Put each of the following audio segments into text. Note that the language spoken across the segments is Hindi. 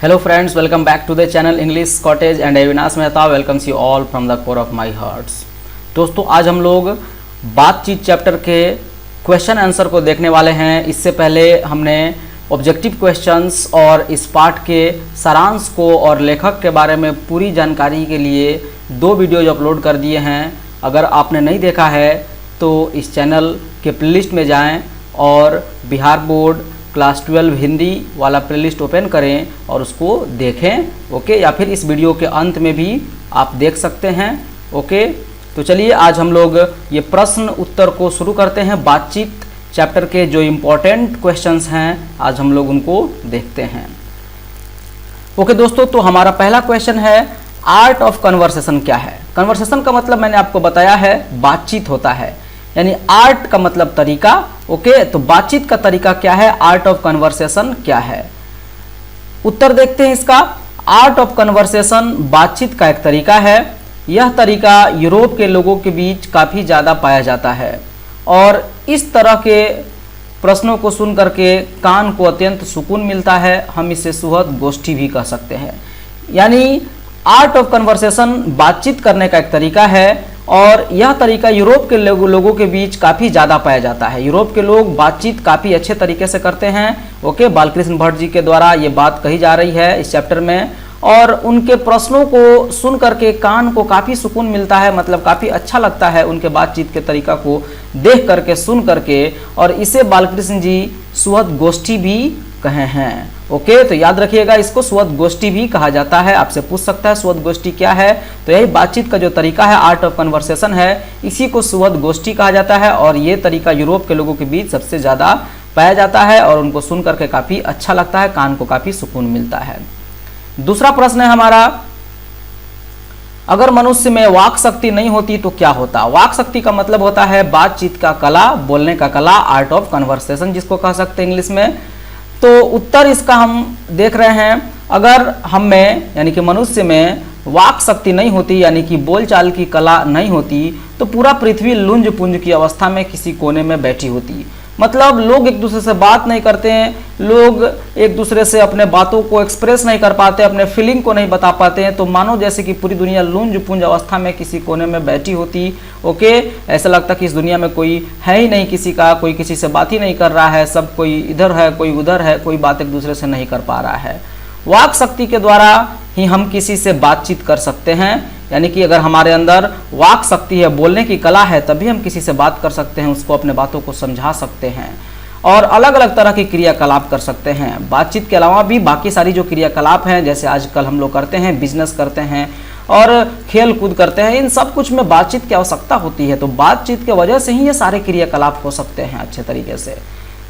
Hello friends, welcome back to the channel English Cottage and Avinash Mehta welcomes you all from the core of my hearts। दोस्तों आज हम लोग बातचीत चैप्टर के क्वेश्चन आंसर को देखने वाले हैं। इससे पहले हमने ऑब्जेक्टिव क्वेश्चंस और इस पाठ के सारांश को और लेखक के बारे में पूरी जानकारी के लिए 2 वीडियोज अपलोड कर दिए हैं। अगर आपने नहीं देखा है तो इस चैनल के प्लेलिस्ट में जाएं और बिहार बोर्ड क्लास 12 हिंदी वाला प्लेलिस्ट ओपन करें और उसको देखें। ओके, या फिर इस वीडियो के अंत में भी आप देख सकते हैं। ओके, तो चलिए आज हम लोग ये प्रश्न उत्तर को शुरू करते हैं। बातचीत चैप्टर के जो इम्पोर्टेंट क्वेश्चंस हैं आज हम लोग उनको देखते हैं। ओके दोस्तों, तो हमारा पहला क्वेश्चन है आर्ट ऑफ कन्वर्सेशन क्या है। कन्वर्सेशन का मतलब मैंने आपको बताया है बातचीत होता है, यानी आर्ट का मतलब तरीका। ओके, तो बातचीत का तरीका क्या है, आर्ट ऑफ कन्वर्सेशन क्या है। उत्तर देखते हैं इसका। आर्ट ऑफ कन्वर्सेशन बातचीत का एक तरीका है। यह तरीका यूरोप के लोगों के बीच काफ़ी ज़्यादा पाया जाता है और इस तरह के प्रश्नों को सुन करके कान को अत्यंत सुकून मिलता है। हम इसे सुहद गोष्ठी भी कह सकते हैं। यानी आर्ट ऑफ कन्वर्सेशन बातचीत करने का एक तरीका है और यह तरीका यूरोप के लोगों के बीच काफ़ी ज़्यादा पाया जाता है। यूरोप के लोग बातचीत काफ़ी अच्छे तरीके से करते हैं। ओके, बालकृष्ण भट्ट जी के द्वारा ये बात कही जा रही है इस चैप्टर में और उनके प्रश्नों को सुन करके कान को काफ़ी सुकून मिलता है, मतलब काफ़ी अच्छा लगता है उनके बातचीत के तरीका को देख करके, सुन करके, और इसे बालकृष्ण जी सुहद गोष्ठी भी कहे हैं। ओके, तो याद रखिएगा इसको सुहद गोष्ठी भी कहा जाता है। आपसे पूछ सकता है सुहद गोष्ठी क्या है, तो यही बातचीत का जो तरीका है, आर्ट ऑफ कन्वर्सेशन है, इसी को सुहद गोष्ठी कहा जाता है और ये तरीका यूरोप के लोगों के बीच सबसे ज़्यादा पाया जाता है और उनको सुन करके काफ़ी अच्छा लगता है, कान को काफ़ी सुकून मिलता है। दूसरा प्रश्न है हमारा, अगर मनुष्य में वाक शक्ति नहीं होती तो क्या होता। वाक शक्ति का मतलब होता है बातचीत का कला, बोलने का कला, आर्ट ऑफ कन्वर्सेशन जिसको कह सकते हैं इंग्लिश में। तो उत्तर इसका हम देख रहे हैं, अगर हम में यानी कि मनुष्य में वाक शक्ति नहीं होती, यानी कि बोलचाल की कला नहीं होती, तो पूरा पृथ्वी लुंज पुंज की अवस्था में किसी कोने में बैठी होती। मतलब लोग एक दूसरे से बात नहीं करते हैं, लोग एक दूसरे से अपने बातों को एक्सप्रेस नहीं कर पाते, अपने फीलिंग को नहीं बता पाते हैं। तो मानो जैसे कि पूरी दुनिया लुंज पुंज अवस्था में किसी कोने में बैठी होती। ओके, ऐसा लगता कि इस दुनिया में कोई है ही नहीं किसी का, कोई किसी से बात ही नहीं कर रहा है, सब कोई इधर है, कोई उधर है, कोई बात एक दूसरे से नहीं कर पा रहा है। वाक शक्ति के द्वारा ही हम किसी से बातचीत कर सकते हैं, यानी कि अगर हमारे अंदर वाक शक्ति है, बोलने की कला है, तभी हम किसी से बात कर सकते हैं, उसको अपने बातों को समझा सकते हैं और अलग अलग तरह की क्रियाकलाप कर सकते हैं। बातचीत के अलावा भी बाकी सारी जो क्रियाकलाप हैं, जैसे आजकल हम लोग करते हैं, बिजनेस करते हैं और खेल कूद करते हैं, इन सब कुछ में बातचीत की आवश्यकता होती है। तो बातचीत के वजह से ही ये सारे क्रियाकलाप हो सकते हैं अच्छे तरीके से।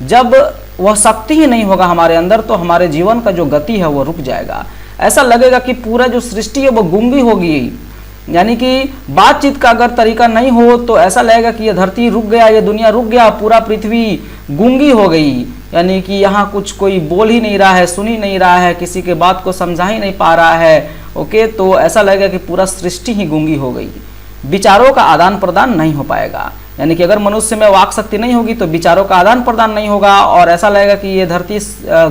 जब वह शक्ति ही नहीं होगा हमारे अंदर तो हमारे जीवन का जो गति है वो रुक जाएगा। ऐसा लगेगा कि पूरा जो सृष्टि है वो गूंगी होगी। यानी कि बातचीत का अगर तरीका नहीं हो तो ऐसा लगेगा कि ये धरती रुक गया, ये दुनिया रुक गया, पूरा पृथ्वी गूंगी हो गई। यानी कि यहाँ कुछ कोई बोल ही नहीं रहा है, सुन ही नहीं रहा है, किसी के बात को समझा ही नहीं पा रहा है। ओके, तो ऐसा लगेगा कि पूरा सृष्टि ही गूंगी हो गई, विचारों का आदान प्रदान नहीं हो पाएगा। यानी कि अगर मनुष्य में वाक शक्ति नहीं होगी तो विचारों का आदान प्रदान नहीं होगा और ऐसा लगेगा कि ये धरती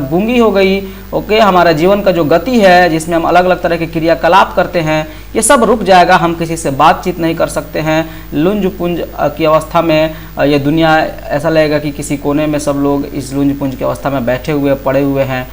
गूंगी हो गई। ओके, हमारा जीवन का जो गति है जिसमें हम अलग अलग तरह के क्रियाकलाप करते हैं, ये सब रुक जाएगा। हम किसी से बातचीत नहीं कर सकते हैं, लुंज पुंज की अवस्था में ये दुनिया, ऐसा लगेगा कि किसी कोने में सब लोग इस लुंज पुंज की अवस्था में बैठे हुए पड़े हुए हैं।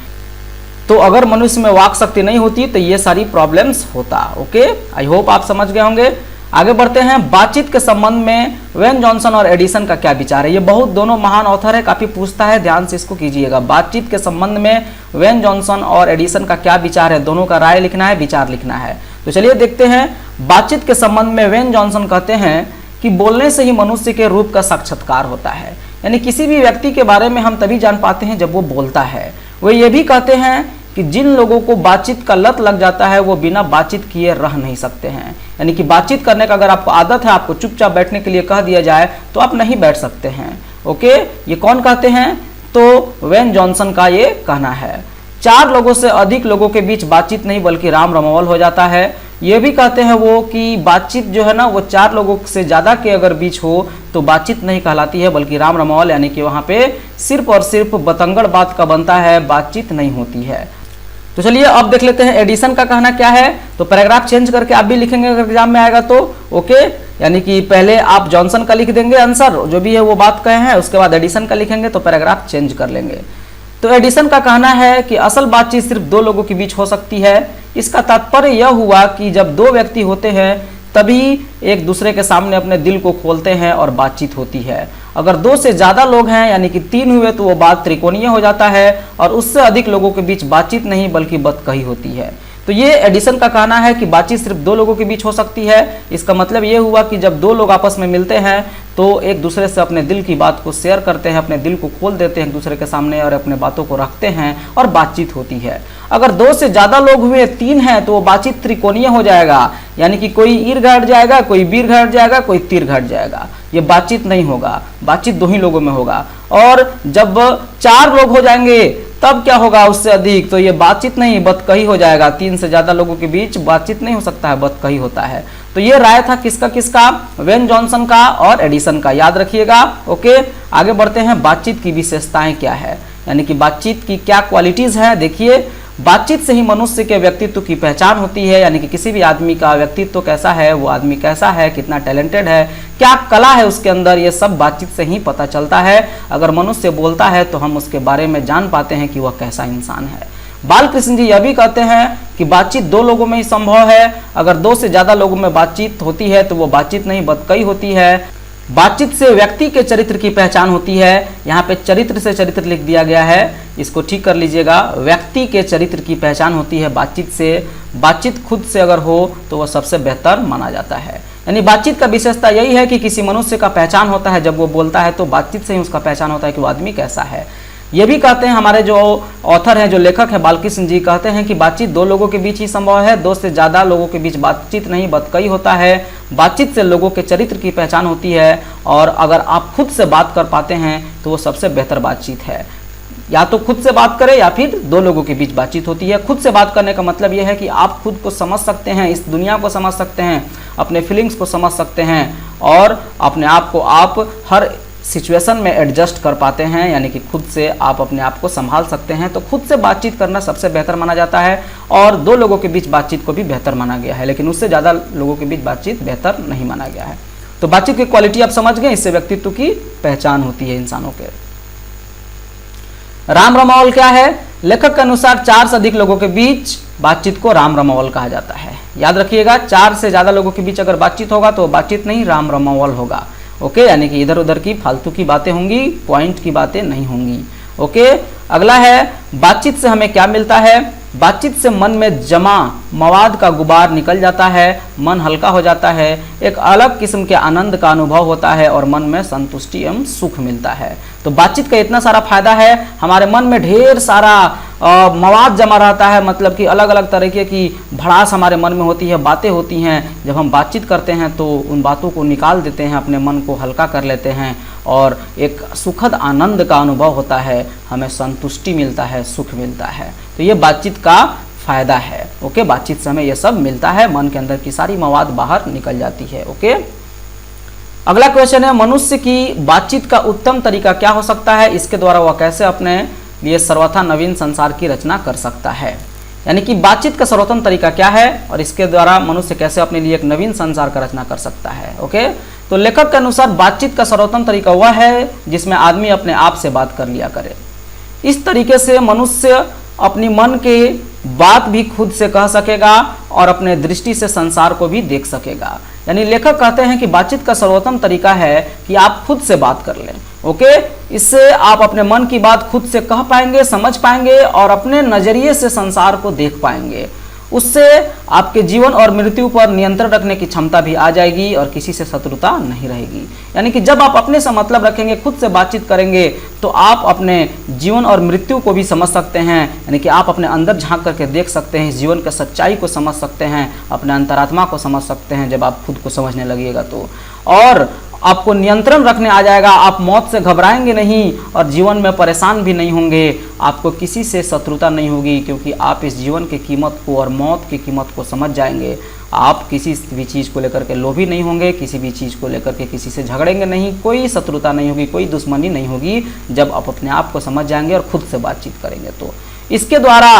तो अगर मनुष्य में वाक शक्ति नहीं होती तो ये सारी प्रॉब्लम्स होता। ओके, आई होप आप समझ गए होंगे। आगे बढ़ते हैं। बातचीत के संबंध में वेन जॉनसन और एडिसन का क्या विचार है। ये बहुत दोनों महान ऑथर है, काफी पूछता है, ध्यान से इसको कीजिएगा। बातचीत के संबंध में वेन जॉनसन और एडिसन का क्या विचार है, दोनों का राय लिखना है, विचार लिखना है। तो चलिए देखते हैं। बातचीत के संबंध में वेन जॉनसन कहते हैं कि बोलने से ही मनुष्य के रूप का साक्षात्कार होता है। यानी किसी भी व्यक्ति के बारे में हम तभी जान पाते हैं जब वो बोलता है। वो ये भी कहते हैं कि जिन लोगों को बातचीत का लत लग जाता है वो बिना बातचीत किए रह नहीं सकते हैं। यानी कि बातचीत करने का अगर आपको आदत है, आपको चुपचाप बैठने के लिए कह दिया जाए तो आप नहीं बैठ सकते हैं। ओके, ये कौन कहते हैं, तो वेन जॉनसन का ये कहना है। 4 लोगों से अधिक लोगों के बीच बातचीत नहीं बल्कि राम रमावल हो जाता है। ये भी कहते हैं वो कि बातचीत जो है ना वो 4 लोगों से ज़्यादा के अगर बीच हो तो बातचीत नहीं कहलाती है बल्कि राम रमावल, यानी कि वहाँ पे सिर्फ और सिर्फ बतंगड़ बात का बनता है, बातचीत नहीं होती है। तो चलिए अब देख लेते हैं एडिशन का कहना क्या है। तो पैराग्राफ चेंज करके आप भी लिखेंगे अगर एग्जाम में आएगा तो, ओके। यानी कि पहले आप जॉनसन का लिख देंगे आंसर जो भी है वो बात कहे हैं, उसके बाद एडिशन का लिखेंगे तो पैराग्राफ चेंज कर लेंगे। तो एडिशन का कहना है कि असल बातचीत सिर्फ दो लोगों के बीच हो सकती है। इसका तात्पर्य यह हुआ कि जब दो व्यक्ति होते हैं तभी एक दूसरे के सामने अपने दिल को खोलते हैं और बातचीत होती है। अगर दो से ज्यादा लोग हैं यानी कि 3 हुए तो वो बात त्रिकोणीय हो जाता है और उससे अधिक लोगों के बीच बातचीत नहीं बल्कि बतकही होती है। तो ये एडिशन का कहना है कि बातचीत सिर्फ 2 लोगों के बीच हो सकती है। इसका मतलब ये हुआ कि जब 2 लोग आपस में मिलते हैं तो एक दूसरे से अपने दिल की बात को शेयर करते हैं, अपने दिल को खोल देते हैं एक दूसरे के सामने और अपने बातों को रखते हैं और बातचीत होती है। अगर 2 से ज्यादा लोग हुए, 3 हैं, तो वो बातचीत त्रिकोणीय हो जाएगा, यानी कि कोई ईर घट जाएगा, कोई बीर घट जाएगा, कोई तीर घट जाएगा। ये बातचीत नहीं होगा, बातचीत 2 ही लोगों में होगा। और जब 4 लोग हो जाएंगे तब क्या होगा, उससे अधिक, तो ये बातचीत नहीं बतकही हो जाएगा। 3 से ज्यादा लोगों के बीच बातचीत नहीं हो सकता है, बतकही होता है। तो ये राय था किसका किसका, वेन जॉनसन का और एडिशन का, याद रखिएगा। ओके, आगे बढ़ते हैं। बातचीत की विशेषताएं क्या है, यानी कि बातचीत की क्या क्वालिटीज है। देखिए, बातचीत से ही मनुष्य के व्यक्तित्व की पहचान होती है, यानी कि किसी भी आदमी का व्यक्तित्व कैसा है, वो आदमी कैसा है, कितना टैलेंटेड है, क्या कला है उसके अंदर, ये सब बातचीत से ही पता चलता है। अगर मनुष्य बोलता है तो हम उसके बारे में जान पाते हैं कि वह कैसा इंसान है। बालकृष्ण जी यह भी कहते हैं कि बातचीत 2 लोगों में ही संभव है। अगर 2 से ज्यादा लोगों में बातचीत होती है तो वो बातचीत नहीं बतकही होती है। बातचीत से व्यक्ति के चरित्र की पहचान होती है। यहाँ पे चरित्र से चरित्र लिख दिया गया है, इसको ठीक कर लीजिएगा। व्यक्ति के चरित्र की पहचान होती है बातचीत से। बातचीत खुद से अगर हो तो वह सबसे बेहतर माना जाता है। यानी बातचीत का विशेषता यही है कि किसी मनुष्य का पहचान होता है, जब वो बोलता है तो बातचीत से ही उसका पहचान होता है कि वो आदमी कैसा है। ये भी कहते हैं हमारे जो ऑथर हैं, जो लेखक हैं, बालकृष्ण जी, कहते हैं कि बातचीत 2 लोगों के बीच ही संभव है। 2 से ज्यादा लोगों के बीच बातचीत नहीं बतकही होता है। बातचीत से लोगों के चरित्र की पहचान होती है और अगर आप खुद से बात कर पाते हैं तो वो सबसे बेहतर बातचीत है। या तो खुद से बात करें या फिर 2 लोगों के बीच बातचीत होती है। खुद से बात करने का मतलब यह है कि आप खुद को समझ सकते हैं, इस दुनिया को समझ सकते हैं, अपने फीलिंग्स को समझ सकते हैं और अपने आप को आप हर सिचुएशन में एडजस्ट कर पाते हैं, यानी कि खुद से आप अपने आप को संभाल सकते हैं। तो खुद से बातचीत करना सबसे बेहतर माना जाता है और 2 लोगों के बीच बातचीत को भी बेहतर माना गया है, लेकिन उससे ज़्यादा लोगों के बीच बातचीत बेहतर नहीं माना गया है। तो बातचीत की क्वालिटी आप समझ गए, इससे व्यक्तित्व की पहचान होती है इंसानों के। राम रमावल क्या है? लेखक के अनुसार 4 से अधिक लोगों के बीच बातचीत को राम रमावल कहा जाता है। याद रखिएगा, 4 से ज्यादा लोगों के बीच अगर बातचीत होगा तो बातचीत नहीं, राम रमावल होगा। ओके, यानी कि इधर उधर की फालतू की बातें होंगी, पॉइंट की बातें नहीं होंगी। ओके, अगला है बातचीत से हमें क्या मिलता है। बातचीत से मन में जमा मवाद का गुबार निकल जाता है, मन हल्का हो जाता है, एक अलग किस्म के आनंद का अनुभव होता है और मन में संतुष्टि एवं सुख मिलता है। तो बातचीत का इतना सारा फायदा है, हमारे मन में ढेर सारा मवाद जमा रहता है, मतलब कि अलग अलग तरीके की भड़ास हमारे मन में होती है, बातें होती हैं। जब हम बातचीत करते हैं तो उन बातों को निकाल देते हैं, अपने मन को हल्का कर लेते हैं और एक सुखद आनंद का अनुभव होता है, हमें संतुष्टि मिलता है, सुख मिलता है। तो ये बातचीत का फायदा है। ओके, बातचीत से हमें ये सब मिलता है, मन के अंदर की सारी मवाद बाहर निकल जाती है। ओके, अगला क्वेश्चन है, मनुष्य की बातचीत का उत्तम तरीका क्या हो सकता है, इसके द्वारा वह कैसे अपने लिए सर्वथा नवीन संसार की रचना कर सकता है। यानी कि बातचीत का सर्वोत्तम तरीका क्या है और इसके द्वारा मनुष्य कैसे अपने लिए एक नवीन संसार का रचना कर सकता है। ओके, तो लेखक के अनुसार बातचीत का सर्वोत्तम तरीका वह है जिसमें आदमी अपने आप से बात कर लिया करे। इस तरीके से मनुष्य अपनी मन के बात भी खुद से कह सकेगा और अपने दृष्टि से संसार को भी देख सकेगा। यानी लेखक कहते हैं कि बातचीत का सर्वोत्तम तरीका है कि आप खुद से बात कर लें। ओके, इससे आप अपने मन की बात खुद से कह पाएंगे, समझ पाएंगे और अपने नजरिए से संसार को देख पाएंगे। उससे आपके जीवन और मृत्यु पर नियंत्रण रखने की क्षमता भी आ जाएगी और किसी से शत्रुता नहीं रहेगी। यानी कि जब आप अपने से मतलब रखेंगे, खुद से बातचीत करेंगे, तो आप अपने जीवन और मृत्यु को भी समझ सकते हैं। यानी कि आप अपने अंदर झांक करके देख सकते हैं, जीवन की सच्चाई को समझ सकते हैं, अपने अंतरात्मा को समझ सकते हैं जब आप खुद को समझने लगिएगा तो। और आपको नियंत्रण रखने आ जाएगा, आप मौत से घबराएंगे नहीं और जीवन में परेशान भी नहीं होंगे, आपको किसी से शत्रुता नहीं होगी, क्योंकि आप इस जीवन की कीमत को और मौत की कीमत को समझ जाएंगे। आप किसी भी चीज़ को लेकर के लोभी नहीं होंगे, किसी भी चीज़ को लेकर के किसी से झगड़ेंगे नहीं, कोई शत्रुता नहीं होगी, कोई दुश्मनी नहीं होगी, जब आप अपने आप को समझ जाएंगे और खुद से बातचीत करेंगे। तो इसके द्वारा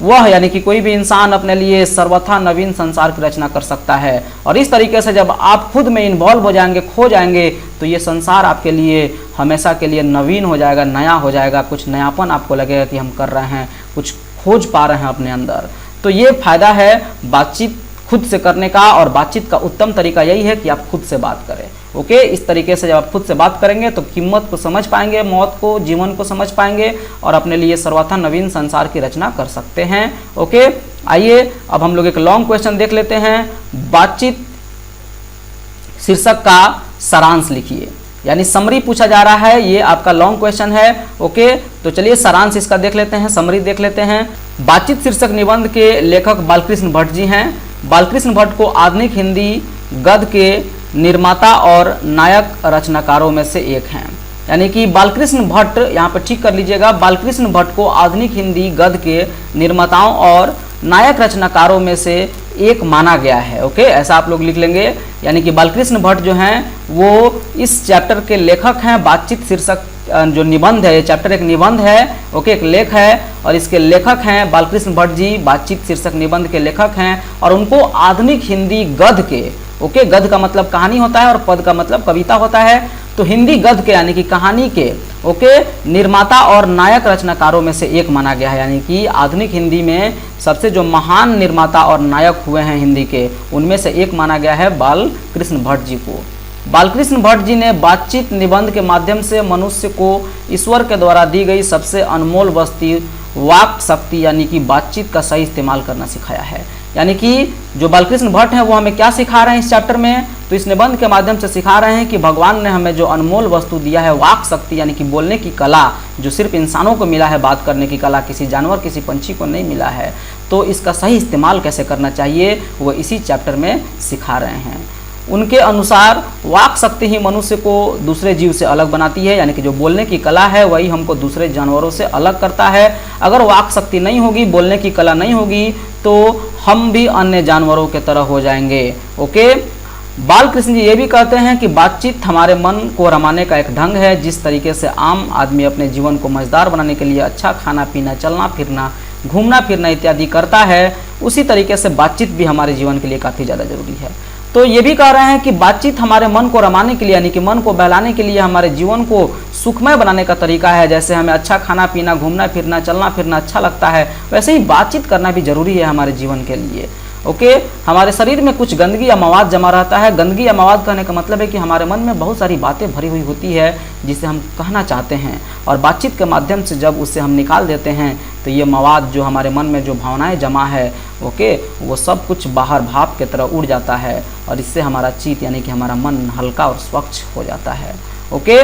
वह यानी कि कोई भी इंसान अपने लिए सर्वथा नवीन संसार की रचना कर सकता है। और इस तरीके से जब आप खुद में इन्वॉल्व हो जाएंगे, खो जाएंगे, तो ये संसार आपके लिए हमेशा के लिए नवीन हो जाएगा, नया हो जाएगा, कुछ नयापन आपको लगेगा कि हम कर रहे हैं, कुछ खोज पा रहे हैं अपने अंदर। तो ये फायदा है बातचीत खुद से करने का, और बातचीत का उत्तम तरीका यही है कि आप खुद से बात करें। ओके, इस तरीके से जब आप खुद से बात करेंगे तो कीमत को समझ पाएंगे, मौत को, जीवन को समझ पाएंगे और अपने लिए सर्वथा नवीन संसार की रचना कर सकते हैं। ओके, आइए अब हम लोग एक लॉन्ग क्वेश्चन देख लेते हैं। बातचीत शीर्षक का सारांश लिखिए, यानी समरी पूछा जा रहा है, ये आपका लॉन्ग क्वेश्चन है। ओके, तो चलिए सारांश इसका देख लेते हैं, समरी देख लेते हैं। बातचीत शीर्षक निबंध के लेखक बालकृष्ण भट्ट जी हैं। बालकृष्ण भट्ट को आधुनिक हिंदी गद्य के निर्माता और नायक रचनाकारों में से एक हैं। यानी कि बालकृष्ण भट्ट, यहाँ पर ठीक कर लीजिएगा, बालकृष्ण भट्ट को आधुनिक हिंदी गद्य के निर्माताओं और नायक रचनाकारों में से एक माना गया है। ओके, ऐसा आप लोग लिख लेंगे। यानी कि बालकृष्ण भट्ट जो हैं वो इस चैप्टर के लेखक हैं। बातचीत शीर्षक जो निबंध है, ये चैप्टर एक निबंध है, ओके, एक लेख है, और इसके लेखक हैं बालकृष्ण भट्ट जी, बातचीत शीर्षक निबंध के लेखक हैं। और उनको आधुनिक हिंदी गद्य के, ओके, गद्य का मतलब कहानी होता है और पद का मतलब कविता होता है, तो हिंदी गद्य के यानी कि कहानी के, ओके, निर्माता और नायक रचनाकारों में से एक माना गया है। यानी कि आधुनिक हिंदी में सबसे जो महान निर्माता और नायक हुए हैं हिंदी के, उनमें से एक माना गया है बालकृष्ण भट्ट जी को। बालकृष्ण भट्ट जी ने बातचीत निबंध के माध्यम से मनुष्य को ईश्वर के द्वारा दी गई सबसे अनमोल वस्तु वाक शक्ति यानी कि बातचीत का सही इस्तेमाल करना सिखाया है। यानी कि जो बालकृष्ण भट्ट हैं वो हमें क्या सिखा रहे हैं इस चैप्टर में, तो इस निबंध के माध्यम से सिखा रहे हैं कि भगवान ने हमें जो अनमोल वस्तु दिया है वाक शक्ति यानी कि बोलने की कला, जो सिर्फ इंसानों को मिला है बात करने की कला, किसी जानवर किसी पंछी को नहीं मिला है, तो इसका सही इस्तेमाल कैसे करना चाहिए वो इसी चैप्टर में सिखा रहे हैं। उनके अनुसार वाक शक्ति ही मनुष्य को दूसरे जीव से अलग बनाती है। यानी कि जो बोलने की कला है वही हमको दूसरे जानवरों से अलग करता है। अगर वाक शक्ति नहीं होगी, बोलने की कला नहीं होगी, तो हम भी अन्य जानवरों के तरह हो जाएंगे। ओके, बालकृष्ण जी ये भी कहते हैं कि बातचीत हमारे मन को रमाने का एक ढंग है। जिस तरीके से आम आदमी अपने जीवन को मजेदार बनाने के लिए अच्छा खाना पीना, चलना फिरना, घूमना फिरना इत्यादि करता है, उसी तरीके से बातचीत भी हमारे जीवन के लिए काफ़ी ज़्यादा जरूरी है। तो ये भी कह रहे हैं कि बातचीत हमारे मन को रमाने के लिए यानी कि मन को बहलाने के लिए, हमारे जीवन को सुखमय बनाने का तरीका है। जैसे हमें अच्छा खाना पीना, घूमना फिरना, चलना फिरना अच्छा लगता है, वैसे ही बातचीत करना भी जरूरी है हमारे जीवन के लिए। ओके, हमारे शरीर में कुछ गंदगी या मवाद जमा रहता है। गंदगी या मवाद कहने का मतलब है कि हमारे मन में बहुत सारी बातें भरी हुई होती है जिसे हम कहना चाहते हैं, और बातचीत के माध्यम से जब उसे हम निकाल देते हैं तो ये मवाद जो हमारे मन में जो भावनाएं जमा है, ओके, वो सब कुछ बाहर भाप के तरह उड़ जाता है, और इससे हमारा चित्त यानी कि हमारा मन हल्का और स्वच्छ हो जाता है। ओके,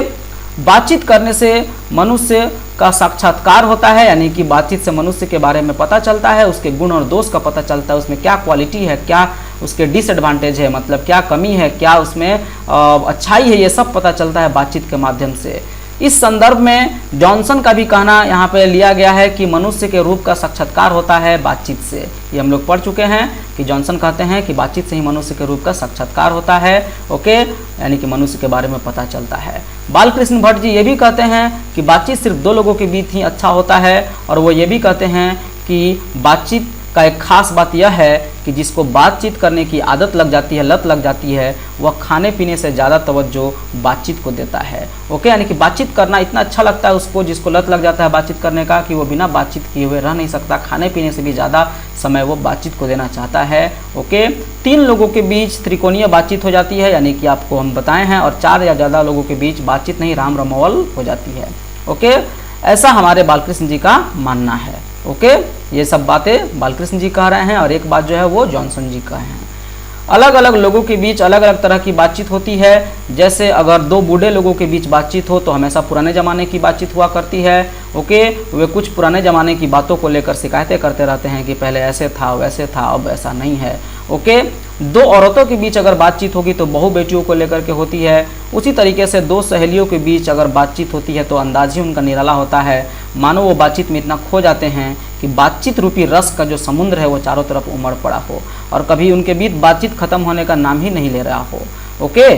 बातचीत करने से मनुष्य का साक्षात्कार होता है। यानी कि बातचीत से मनुष्य के बारे में पता चलता है, उसके गुण और दोष का पता चलता है, उसमें क्या क्वालिटी है, क्या उसके डिसएडवांटेज है, मतलब क्या कमी है, क्या उसमें अच्छाई है, ये सब पता चलता है बातचीत के माध्यम से। इस संदर्भ में जॉनसन का भी कहना यहाँ पे लिया गया है कि मनुष्य के रूप का साक्षात्कार होता है बातचीत से। ये हम लोग पढ़ चुके हैं कि जॉनसन कहते हैं कि बातचीत से ही मनुष्य के रूप का साक्षात्कार होता है। ओके, यानी कि मनुष्य के बारे में पता चलता है। बालकृष्ण भट्ट जी ये भी कहते हैं कि बातचीत सिर्फ दो लोगों के बीच ही अच्छा होता है, और वो ये भी कहते हैं कि बातचीत का एक खास बात यह है कि जिसको बातचीत करने की आदत लग जाती है, लत लग जाती है, वह खाने पीने से ज़्यादा तवज्जो बातचीत को देता है। ओके, यानी कि बातचीत करना इतना अच्छा लगता है उसको, जिसको लत लग जाता है बातचीत करने का, कि वो बिना बातचीत किए हुए रह नहीं सकता। खाने पीने से भी ज़्यादा समय वो बातचीत को देना चाहता है। ओके, 3 लोगों के बीच त्रिकोणीय बातचीत हो जाती है, यानी कि आपको हम बताए हैं, और 4 या ज़्यादा लोगों के बीच बातचीत नहीं राम रमोवल हो जाती है। ओके, ऐसा हमारे बालकृष्ण जी का मानना है। ओके, ये सब बातें बालकृष्ण जी कह रहे हैं, और एक बात जो है वो जॉनसन जी कह रहे हैं। अलग अलग लोगों के बीच अलग अलग तरह की बातचीत होती है। जैसे अगर 2 बूढ़े लोगों के बीच बातचीत हो तो हमेशा पुराने ज़माने की बातचीत हुआ करती है। ओके, वे कुछ पुराने ज़माने की बातों को लेकर शिकायतें करते रहते हैं कि पहले ऐसे था, वैसे था, अब ऐसा नहीं है। ओके, 2 औरतों के बीच अगर बातचीत होगी तो बहू बेटियों को लेकर के होती है। उसी तरीके से 2 सहेलियों के बीच अगर बातचीत होती है तो अंदाज ही उनका निराला होता है। मानो वो बातचीत में इतना खो जाते हैं कि बातचीत रूपी रस का जो समुद्र है वो चारों तरफ उमड़ पड़ा हो, और कभी उनके बीच बातचीत खत्म होने का नाम ही नहीं ले रहा हो। ओके,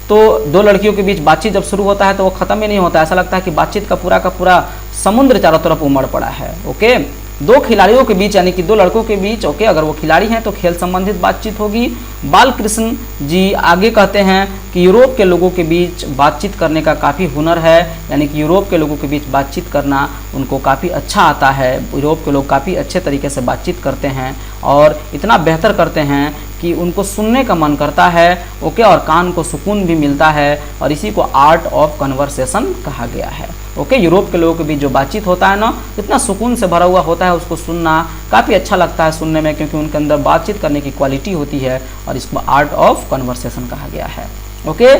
तो 2 लड़कियों के बीच बातचीत जब शुरू होता है तो वो खत्म ही नहीं होता, ऐसा लगता है कि बातचीत का पूरा समुद्र चारों तरफ उमड़ पड़ा है। ओके, दो खिलाड़ियों के बीच यानी कि दो लड़कों के बीच, ओके, अगर वो खिलाड़ी हैं तो खेल संबंधित बातचीत होगी। बालकृष्ण जी आगे कहते हैं कि यूरोप के लोगों के बीच बातचीत करने का काफ़ी हुनर है, यानी कि यूरोप के लोगों के बीच बातचीत करना उनको काफ़ी अच्छा आता है। यूरोप के लोग काफ़ी अच्छे तरीके से बातचीत करते हैं और इतना बेहतर करते हैं कि उनको सुनने का मन करता है, ओके, और कान को सुकून भी मिलता है, और इसी को आर्ट ऑफ कन्वर्सेशन कहा गया है। ओके, यूरोप के लोगों के बीच जो बातचीत होता है ना, इतना सुकून से भरा हुआ होता है, उसको सुनना काफ़ी अच्छा लगता है सुनने में, क्योंकि उनके अंदर बातचीत करने की क्वालिटी होती है, और इसको आर्ट ऑफ कन्वर्सेशन कहा गया है। ओके,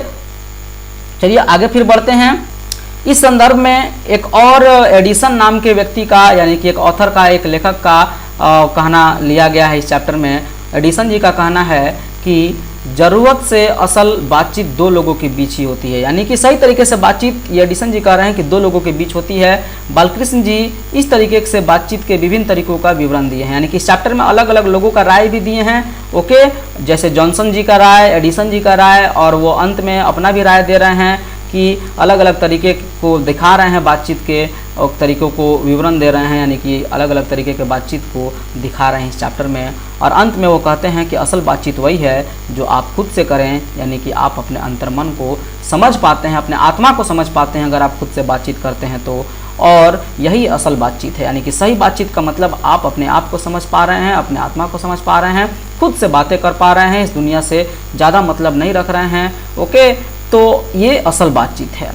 चलिए आगे फिर बढ़ते हैं। इस संदर्भ में एक और एडिसन नाम के व्यक्ति का, यानी कि एक ऑथर का, एक लेखक का कहना लिया गया है इस चैप्टर में। एडिसन जी का कहना है कि ज़रूरत से असल बातचीत दो लोगों के बीच ही होती है, यानी कि सही तरीके से बातचीत, ये एडिसन जी कह रहे हैं कि दो लोगों के बीच होती है। बालकृष्ण जी इस तरीके से बातचीत के विभिन्न तरीकों का विवरण दिए हैं, यानी कि इस चैप्टर में अलग अलग लोगों का राय भी दिए हैं। ओके, जैसे जॉनसन जी का राय, एडिसन जी का राय, और वो अंत में अपना भी राय दे रहे हैं कि अलग अलग तरीके को दिखा रहे हैं, बातचीत के और तरीक़ों को विवरण दे रहे हैं, यानी कि अलग अलग तरीके के बातचीत को दिखा रहे हैं इस चैप्टर में। और अंत में वो कहते हैं कि असल बातचीत वही है जो आप खुद से करें, यानी कि आप अपने अंतर्मन को समझ पाते हैं, अपने आत्मा को समझ पाते हैं अगर आप खुद से बातचीत करते हैं तो, और यही असल बातचीत है। यानी कि सही बातचीत का मतलब आप अपने आप को समझ पा रहे हैं, अपने आत्मा को समझ पा रहे हैं, खुद से बातें कर पा रहे हैं, इस दुनिया से ज़्यादा मतलब नहीं रख रहे हैं। ओके, तो ये असल बातचीत है।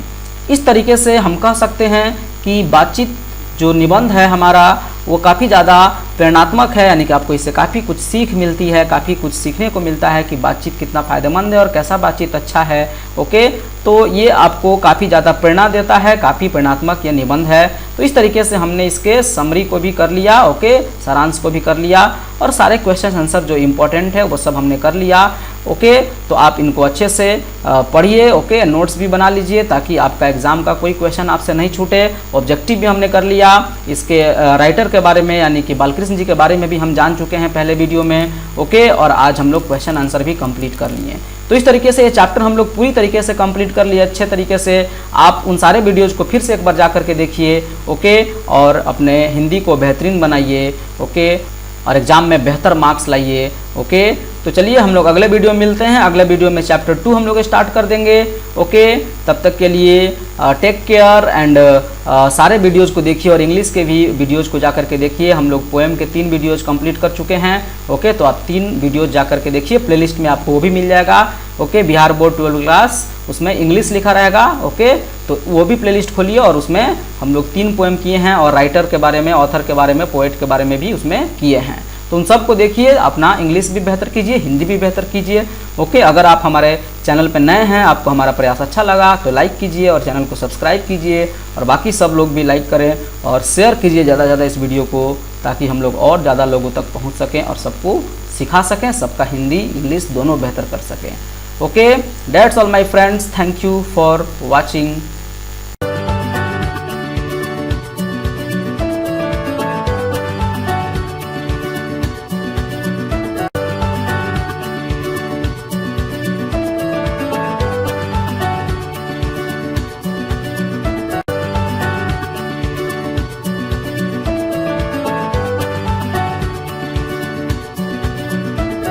इस तरीके से हम कह सकते हैं कि बातचीत जो निबंध है हमारा वो काफ़ी ज़्यादा प्रेरणात्मक है, यानी कि आपको इससे काफ़ी कुछ सीख मिलती है, काफ़ी कुछ सीखने को मिलता है कि बातचीत कितना फ़ायदेमंद है और कैसा बातचीत अच्छा है। ओके, तो ये आपको काफ़ी ज़्यादा प्रेरणा देता है, काफ़ी प्रेरणात्मक ये निबंध है। तो इस तरीके से हमने इसके समरी को भी कर लिया, ओके, सारांश को भी कर लिया, और सारे क्वेश्चन आंसर जो इम्पोर्टेंट है वो सब हमने कर लिया। ओके, तो आप इनको अच्छे से पढ़िए, ओके, नोट्स भी बना लीजिए ताकि आपका एग्ज़ाम का कोई क्वेश्चन आपसे नहीं छूटे। ऑब्जेक्टिव भी हमने कर लिया, इसके राइटर के बारे में यानी कि बालकृष्ण जी के बारे में भी हम जान चुके हैं पहले वीडियो में। ओके, और आज हम लोग क्वेश्चन आंसर भी कंप्लीट कर लिए। तो इस तरीके से ये चैप्टर हम लोग पूरी तरीके से कंप्लीट कर लिए अच्छे तरीके से। आप उन सारे वीडियोज़ को फिर से एक बार जा करके देखिए, ओके, और अपने हिंदी को बेहतरीन बनाइए, ओके, और एग्ज़ाम में बेहतर मार्क्स लाइए। ओके, तो चलिए हम लोग अगले वीडियो में मिलते हैं। अगले वीडियो में चैप्टर 2 हम लोग स्टार्ट कर देंगे। ओके, तब तक के लिए टेक केयर एंड सारे वीडियोज़ को देखिए, और इंग्लिश के भी वीडियोज़ को जा करके देखिए। हम लोग पोएम के 3 वीडियोज़ कंप्लीट कर चुके हैं। ओके, तो आप 3 वीडियोज़ जा करके देखिए, प्लेलिस्ट में आपको वो भी मिल जाएगा। ओके, बिहार बोर्ड 12 क्लास, उसमें इंग्लिश लिखा रहेगा। ओके, तो वो भी प्लेलिस्ट खोलिए, और उसमें हम लोग 3 पोएम किए हैं, और राइटर के बारे में, ऑथर के बारे में, पोएट के बारे में भी उसमें किए हैं। तो उन सबको देखिए, अपना इंग्लिश भी बेहतर कीजिए, हिंदी भी बेहतर कीजिए। ओके, अगर आप हमारे चैनल पर नए हैं, आपको हमारा प्रयास अच्छा लगा तो लाइक कीजिए और चैनल को सब्सक्राइब कीजिए, और बाकी सब लोग भी लाइक करें और शेयर कीजिए ज़्यादा से ज़्यादा इस वीडियो को, ताकि हम लोग और ज़्यादा लोगों तक पहुँच सकें और सबको सिखा सकें, सबका हिंदी इंग्लिश दोनों बेहतर कर सकें। Okay, that's all my friends, thank you for watching.